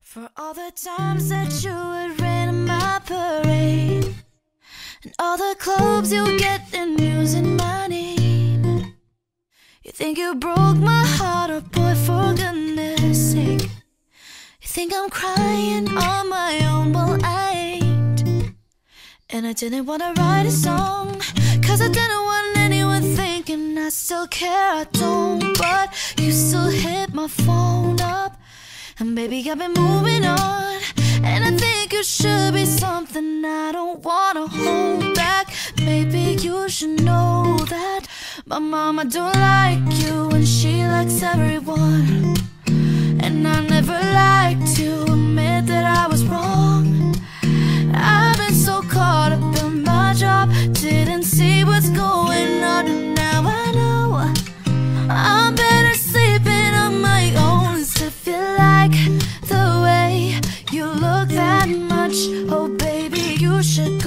For all the times that you would rain on my parade, and all the clubs you get in using my name. You think you broke my heart, oh boy, for goodness sake. You think I'm crying on my own, well I ain't. And I didn't wanna write a song, cause I didn't want anyone thinking I still care, I don't. But you still hit my phone up, and baby I've been moving on. And I think you should be something I don't wanna hold back. Maybe you should know that my mama don't like you, and she likes everyone. And I never liked to admit that I was wrong. I've been so caught up in my job, didn't see what's going on, and now I know I'm better sleeping on my own. If you like the way you look that much, oh baby, you should